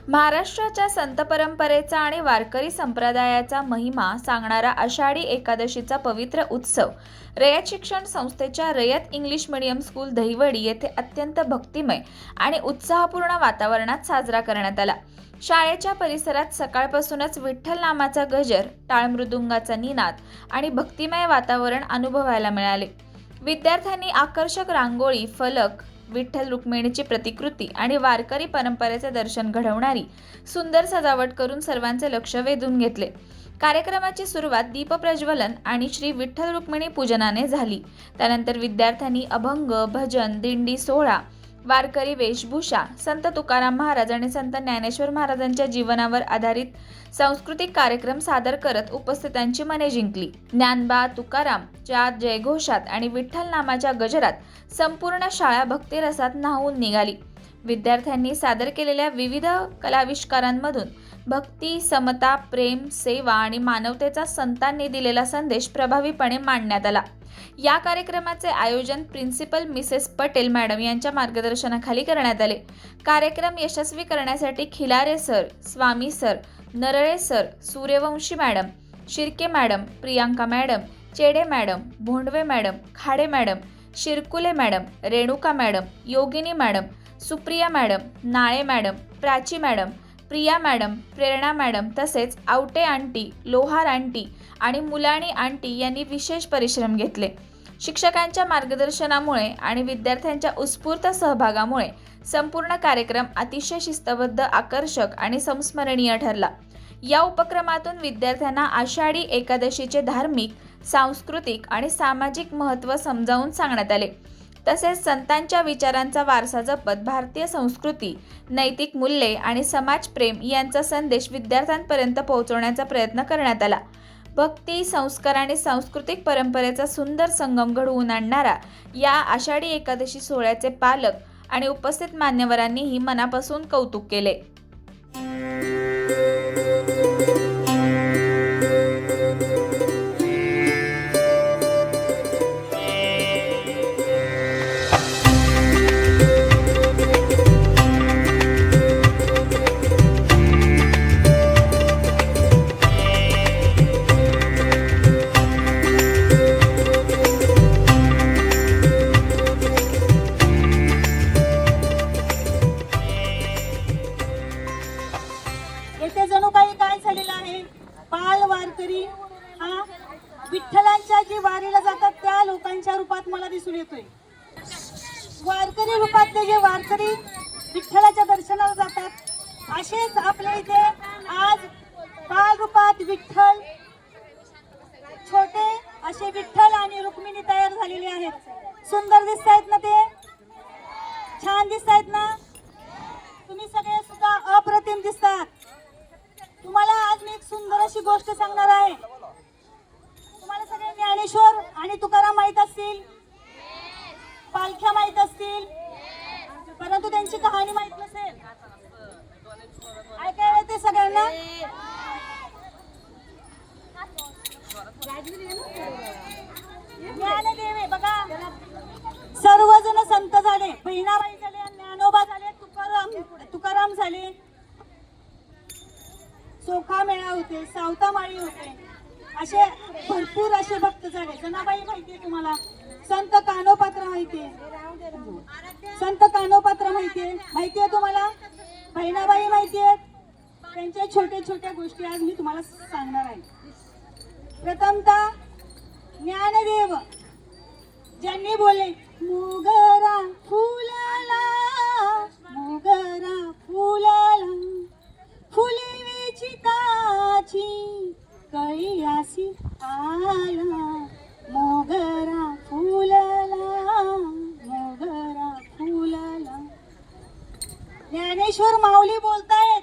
महाराष्ट्राच्या संत परंपरेचा आणि वारकरी संप्रदायाचा महिमा सांगणारा आषाढी एकादशीचा पवित्र उत्सव रयत शिक्षण संस्थेच्या रयत इंग्लिश मीडियम स्कूल दहिवडी येथे अत्यंत भक्तिमय आणि उत्साहपूर्ण वातावरणात साजरा करण्यात आला। शाळेच्या परिसरात सकाळपासूनच विठ्ठल नामाचा गजर, टाळ मृदुंगाचा निनाद आणि भक्तिमय वातावरण अनुभवायला मिळाले। विद्यार्थ्यांनी आकर्षक रांगोळी, फलक, विठ्ठल रुक्मिणीची प्रतिकृती आणि वारकरी परंपरेचे दर्शन घडवणारी सुंदर सजावट करून सर्वांचे लक्ष वेधून घेतले। कार्यक्रमाची सुरुवात दीपप्रज्वलन आणि श्री विठ्ठल रुक्मिणी पूजनाने झाली। त्यानंतर विद्यार्थ्यांनी अभंग, भजन, दिंडी सोहळा, वारकरी वेशभूषा, संत तुकाराम महाराज आणि संत ज्ञानेश्वर महाराजांच्या जीवनावर आधारित सांस्कृतिक कार्यक्रम सादर करत उपस्थितांची मने जिंकली। ज्ञानबा तुकारामच्या जयघोषात आणि विठ्ठल नामाच्या गजरात संपूर्ण शाळा भक्तिरसात न्हाऊन निघाली। विद्यार्थ्यांनी सादर केलेल्या विविध कलाविष्कारांमधून भक्ती, समता, प्रेम, सेवा आणि मानवतेचा संतांनी दिलेला संदेश प्रभावीपणे मांडण्यात आला। या कार्यक्रमाचे आयोजन प्रिन्सिपल मिसेस पटेल मॅडम यांच्या मार्गदर्शनाखाली करण्यात आले। कार्यक्रम यशस्वी करण्यासाठी Khilare sir, Swami sir, Narale sir, Suryavanshi madam, Shirke madam, Priyanka madam, Chede madam, Bhondve madam, Khade madam, Shirkule madam, Renuka madam, Yogini madam, Supriya madam, Nale madam, Prachi madam, Priya madam, Prerana madam तसेच आवटे आंटी, लोहार आंटी आणि मुलाणी आंटी यांनी विशेष परिश्रम घेतले। शिक्षकांच्या मार्गदर्शनामुळे आणि विद्यार्थ्यांच्या उत्स्फूर्त सहभागामुळे संपूर्ण कार्यक्रम अतिशय शिस्तबद्ध, आकर्षक आणि संस्मरणीय ठरला। या उपक्रमातून विद्यार्थ्यांना आषाढी एकादशीचे धार्मिक, सांस्कृतिक आणि सामाजिक महत्त्व समजावून सांगण्यात आले। तसेच संतांच्या विचारांचा वारसा जपत भारतीय संस्कृती, नैतिक मूल्ये आणि समाजप्रेम यांचा संदेश विद्यार्थ्यांपर्यंत पोहोचवण्याचा प्रयत्न करण्यात आला। भक्ती, संस्कार आणि सांस्कृतिक परंपरेचा सुंदर संगम घडवून आणणारा या आषाढी एकादशी सोहळ्याचे पालक आणि उपस्थित मान्यवरांनीही मनापासून कौतुक केले। येथे जणू काही काय झालेलं आहे, बाल वारकरी हा विठ्ठलांच्या जी वारीला जातात त्या लोकांच्या रूपात मला दिसून येतोय। वारकरी रूपातले जे वारकरी विठ्ठलाच्या दर्शनाला जातात, असेच आपल्या इथे आज बाल रूपात विठ्ठल, छोटे असे विठ्ठल आणि रुक्मिणी तयार झालेले आहेत। सुंदर दिसत आहेत ना, ते छान दिसत आहेत ना। तुम्ही सगळे सुद्धा अप्रतिम दिसतात। तुम्हाला आज मी एक सुंदर अशी गोष्ट सांगणार आहे। तुम्हाला सगळे ज्ञानेश्वर आणि तुकाराम माहित असतील, पालख्या माहित असतील, परंतु त्यांची कहाणी माहित नसेल। ऐकायला ते सगळ्यांना ज्ञानदेव आहे बघा। सर्वजण संत झाले, बहिणाबाई झाले, ज्ञानोबा झाले, तुकाराम झाले, सोखामेळा होते, सावतामाळी होते, असे भरपूर असे भक्त झाले। जनाबाई माहितीये तुम्हाला, संत कानोपात्र माहितीये, संत कानोपात्र माहितीये तुम्हाला, बहिणाबाई माहितीये। त्यांच्या छोट्या छोट्या गोष्टी आज मी तुम्हाला सांगणार आहे। प्रथमतः ज्ञानदेव ज्यांनी बोलले, मोगरा फुलाला, मोगरा फुलाला, फुले वेचिताची कैयासी आला, मोगरा फुलाला, मोगरा फुलाला। ज्ञानेश्वर माऊली बोलतायत,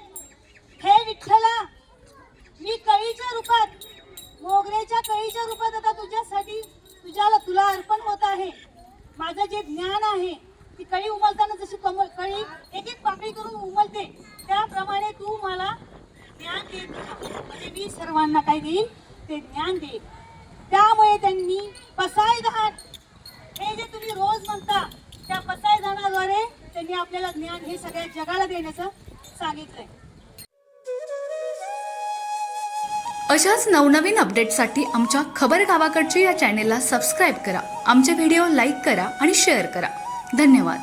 हे विठ्ठला, मी कळीच्या रूपात, मोगऱ्याच्या कळीच्या रूपात आता तुझ्यासाठी तुला अर्पण होत आहे। माझं जे ज्ञान आहे, ती कळी उमलताना जशी कळी एक एक पाकळी करून उमलते, त्याप्रमाणे तू मला ज्ञान देत, म्हणजे मी सर्वांना काय देईन, ते ज्ञान देईन। त्यामुळे त्यांनी पसायदान, हे जे तुम्ही रोज म्हणता, त्या पसायदानाद्वारे त्यांनी आपल्याला ज्ञान हे सगळ्या जगाला देण्याचं सांगितलंय। अशाच नवनवीन अपडेटसाठी आमच्या खबर गावाकडच्या या चॅनेलला सबस्क्राईब करा. आमचे व्हिडिओ लाईक करा आणि शेअर करा. धन्यवाद.